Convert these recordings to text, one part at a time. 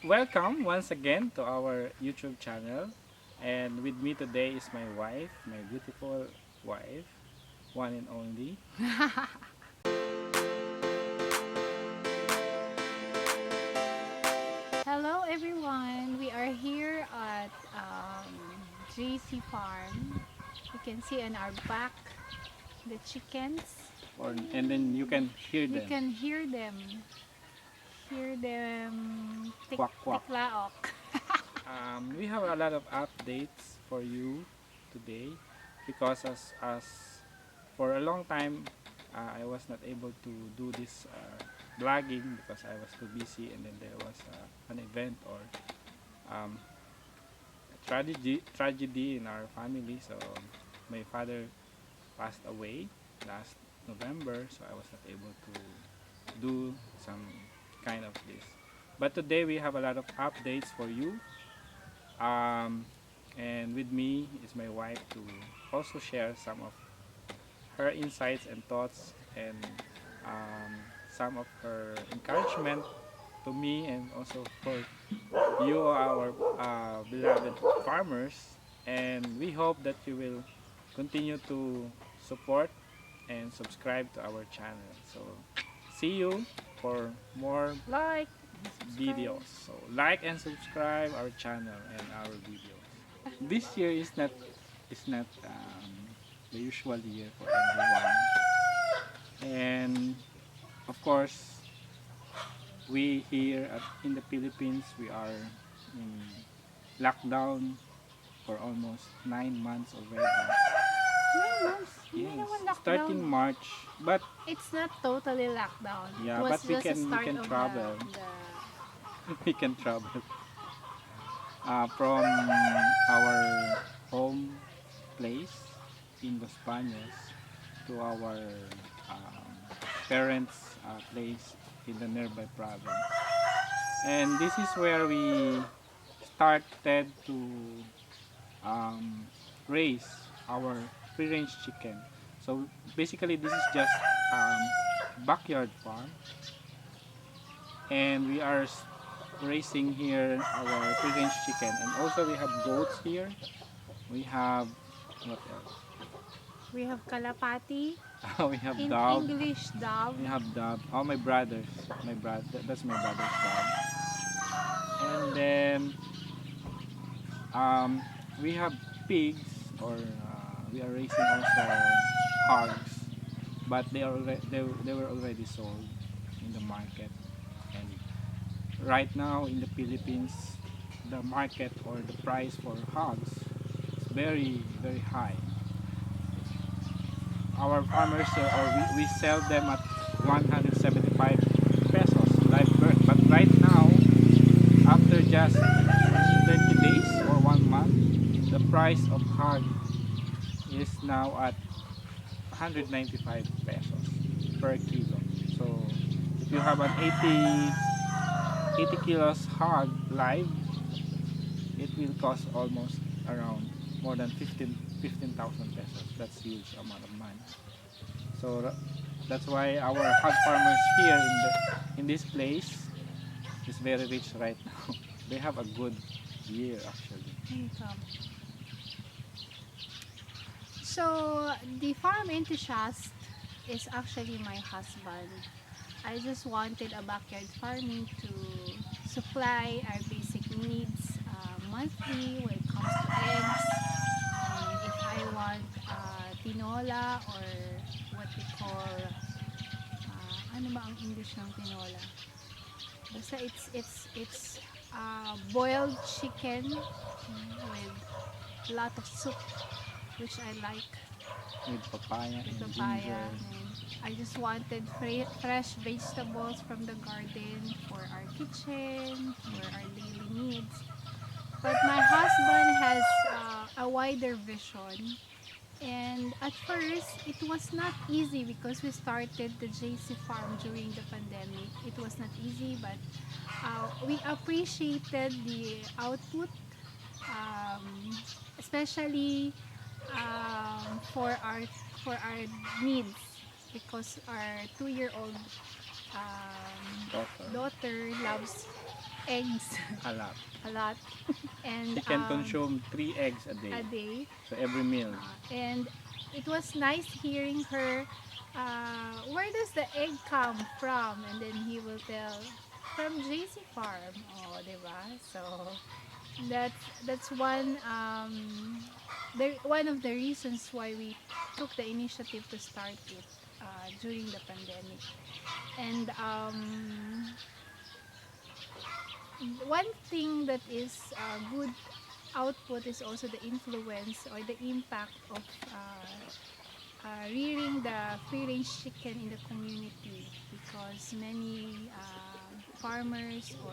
Welcome once again to our YouTube channel. And with me today is my wife, my beautiful wife, one and only. Hello everyone, we are here at JC Farm. You can see on our back the chickens. And then you can hear You them. can hear them Quack quack. tiklaok. We have a lot of updates for you today because as for a long time I was not able to do this vlogging because I was too busy, and then there was an event or um, tragedy in our family. So my father passed away last November, so I was not able to do some kind of this. But today we have a lot of updates for you. Um, and with me is my wife to also share some of her insights and thoughts, and um, some of her encouragement to me and also for you, our beloved farmers. And we hope that you will continue to support and subscribe to our channel. So see you for more Like and subscribe. videos. So like and subscribe our channel and our videos. This year is not the usual year for everyone, and of course we here in the Philippines, we are in lockdown for almost 9 months already. 9 months, hindi Yes, naman lockdown. starting March, but It's not totally lockdown. yeah, It was but we just the can we start can of travel. the We can travel from our home place in Los Baños to our um, parents' place in the nearby province. And this is where we started to um, raise our free-range chicken. So basically, this is just backyard farm, and we are raising here our free-range chicken. And also we have goats here. We have what else? we have kalapati, We have in dove. English dove. We have dove. Oh, my brothers. My brother. That's my brother's dove. And then um, we have pigs, or we are raising also hogs, but they were already sold in the market. And right now in the Philippines, the market or the price for hogs is very high. Our farmers or we sell them at 175 pesos live birth, but right now, after just 30 days or 1 month, the price of hog is now at 195 pesos per kilo. So if you have an 80 kilos hog live, it will cost almost around more than 15,000 pesos. That's huge amount of money. So that's why our hog farmers here in this place is very rich right now. They have a good year actually. Income. So the farm enthusiast is actually my husband. I just wanted a backyard farming to supply our basic needs monthly when it comes to eggs. And if I want tinola, or what we call, ano ba ang English ng tinola? Basta it's boiled chicken with a lot of soup, which I like. With papaya With and papaya. ginger. And I just wanted fresh vegetables from the garden for our kitchen, for our daily needs. But my husband has a wider vision. And at first, it was not easy because we started the JC farm during the pandemic. It was not easy, but we appreciated the output, um, especially for our needs, because our 2-year-old Daughter. daughter loves eggs A lot. a lot, and She can consume 3 eggs a a day. day. So every meal. And it was nice hearing her, where does the egg come from? And then he will tell, from JC Farm. Oh, diba? So that's one of the reasons why we took the initiative to start it during the pandemic. And one thing that is good output is also the influence or the impact of rearing the free range chicken in the community, because many farmers or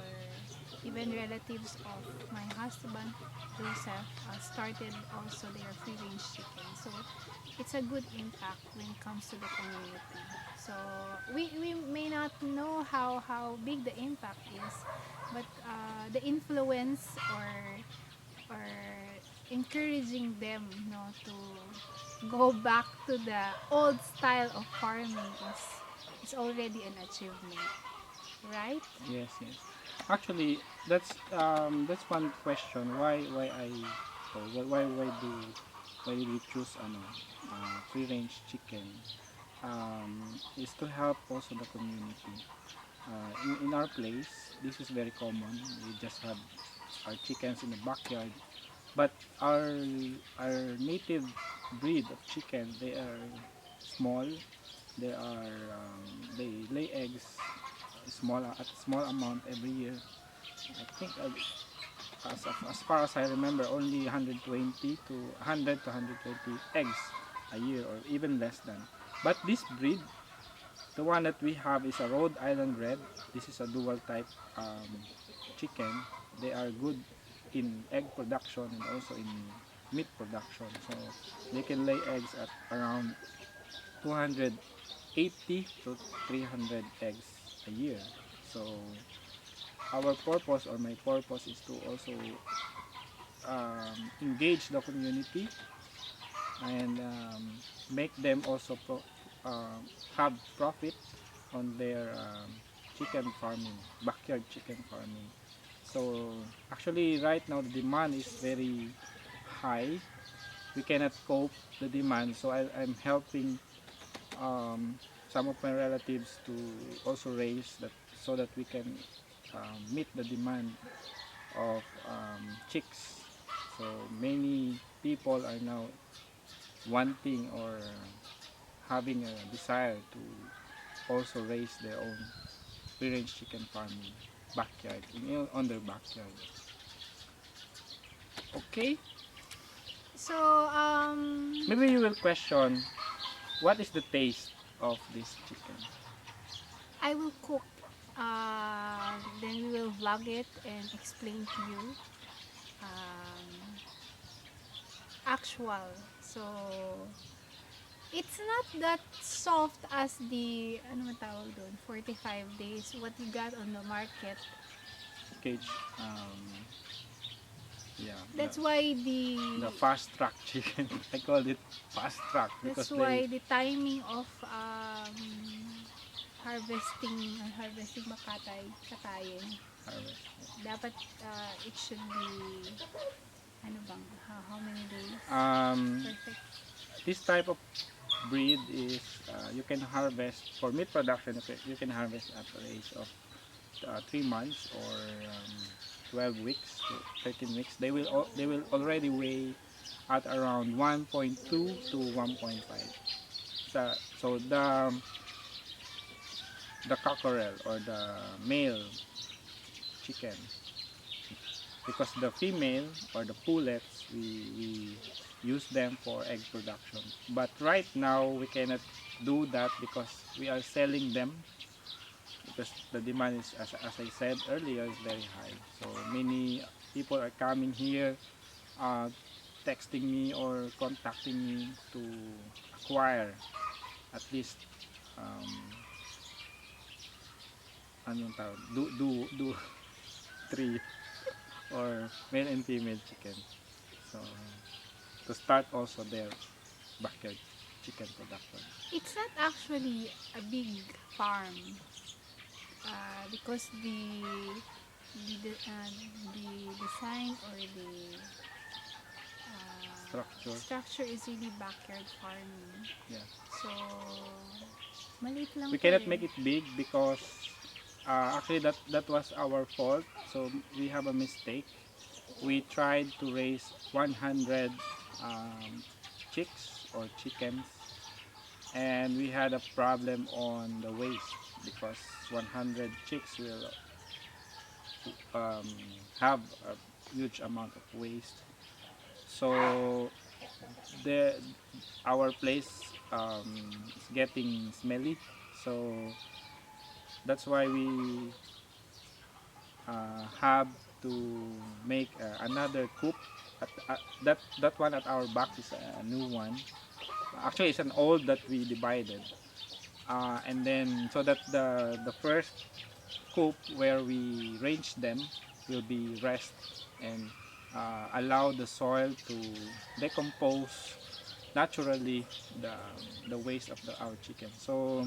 even relatives of my husband Joseph started also their free range chicken. So it's a good impact when it comes to the community. So we may not know how big the impact is, but the influence or encouraging them, to go back to the old style of farming is already an achievement, right? Yes, yes. Actually, that's one question. Why I or why did we choose free range chicken? Is to help also the community. In our place, this is very common. We just have our chickens in the backyard. But our native breed of chicken, they are small. They lay eggs small at small amount every year. I think as far as I remember, only 120 to 100 to 120 eggs a year, or even less than. But this breed, the one that we have, is a Rhode Island Red. This is a dual type chicken. They are good in egg production and also in meat production. So they can lay eggs at around 280 to 300 eggs a year. So our purpose, or my purpose, is to also engage the community and make them also have profit on their chicken farming, backyard chicken farming. So actually right now the demand is very high. We cannot cope the demand, so I'm helping some of my relatives to also raise that, so that we can meet the demand of chicks. So many people are now wanting or having a desire to also raise their own free range chicken farming backyard, on their backyard. Okay, So maybe you will question what is the taste of this chicken. I will cook, then we will vlog it and explain to you actual. So it's not that soft as the, ano man tawag doon, 45 days what you got on the market. Cage, yeah, That's why the fast track chicken. I call it fast track because that's why the timing of harvesting katayin, harvest. dapat it should be, ano bang, how many days Um, perfect. this type of breed is you can harvest for meat production. You can harvest at the age of 3 months or 12 weeks to 13 weeks. They will already weigh at around 1.2 to 1.5. So the cockerel, or the male chicken, because the female or the pullets, we use them for egg production. But right now we cannot do that because we are selling them, because the demand is, as I said earlier, is very high. So many people are coming here, uh, texting me or contacting me to acquire at least um, anong tawag? Do three or male and female chicken. So to start also their backyard chicken production. It's not actually a big farm, because the design or the Structure. structure is really backyard farming. Yeah. So, maliit lang We po cannot eh. make it big because actually that was our fault. So we have a mistake. We tried to raise 100 chicks or chickens, and we had a problem on the waste because 100 chicks will um, have a huge amount of waste. So the our place is getting smelly. So that's why we have to make another coop. That one at our back is a new one. Actually, it's an old that we divided. And then so that the first coop where we range them will be rest and allow the soil to decompose naturally the the waste of our chicken. So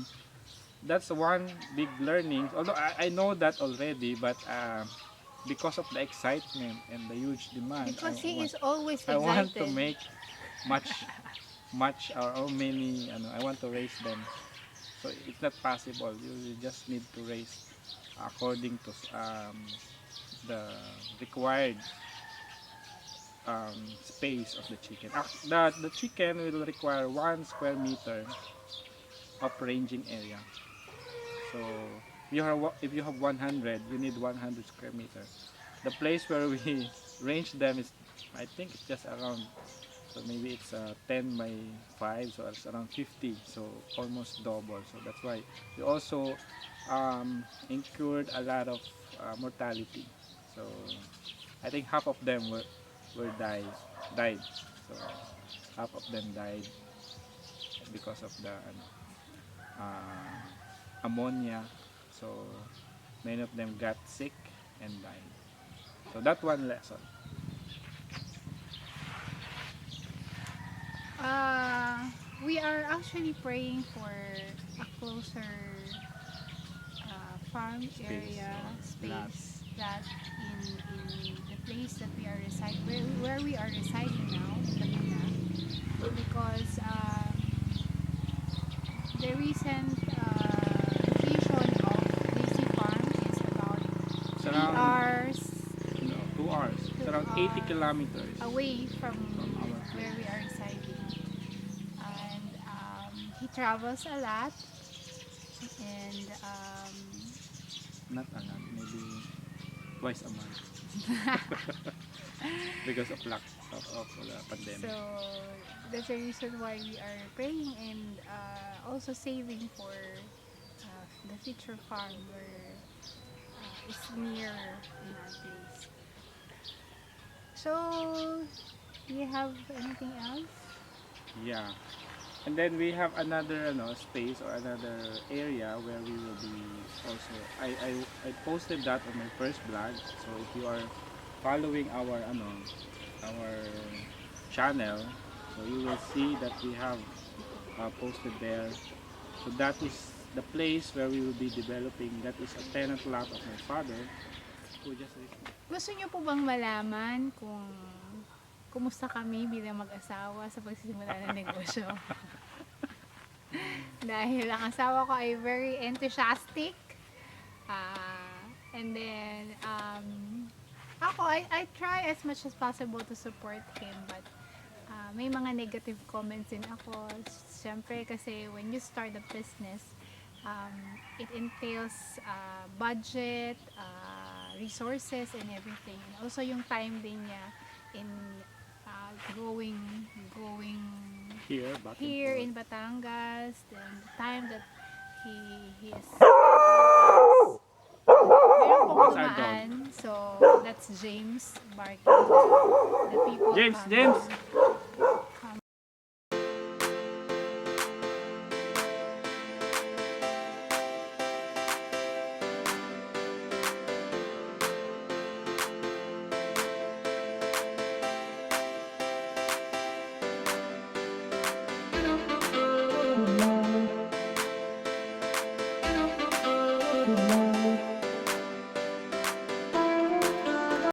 that's one big learning. Although I know that already, but because of the excitement and the huge demand, Because he is always I want to excited. make much or many. I want to raise them. So it's not possible. You just need to raise according to the required space of the chicken. The chicken will require 1 square meter of ranging area. So if you have 100, you need 100 square meter. The place where we range them is, I think it's just around, so maybe it's 10 by 5, so it's around 50, so almost double. So that's why we also incurred a lot of mortality. So I think half of them were died. So half of them died because of the ammonia. So many of them got sick and died. So that one lesson. We are actually praying for a closer farm Space area or space that in the place that we are residing, where we are residing now in Manila, because the recent location of Daisy Farm is about It's 3 around hours 2 hours. It's around 80 kilometers away from our where we place. are residing. And he travels a lot, and Not a lot, maybe twice a month because of of the pandemic. so that's the reason why we are praying and also saving for the future farm where it's near in our place. So, do you have anything else? Yeah. And then we have another space or another area where we will be also. I posted that on my first blog. So if you are following our channel, so you will see that we have posted there. So that is the place where we will be developing. That is a tenant lot of my father who just recently. Gusto niyo po bang malaman kung kumusta kami bilang mag-asawa sa pagsisimula ng negosyo? Dahil ang asawa ko ay very enthusiastic. And then, ako, I try as much as possible to support him. But may mga negative comments din ako. Siyempre, kasi when you start a business, it entails budget, resources, and everything. And also yung time din niya in going Here, back and here forth. in Batangas, and the time that he is meron pong That's our dog. dumaan, so that's James barking. The people James, come. James.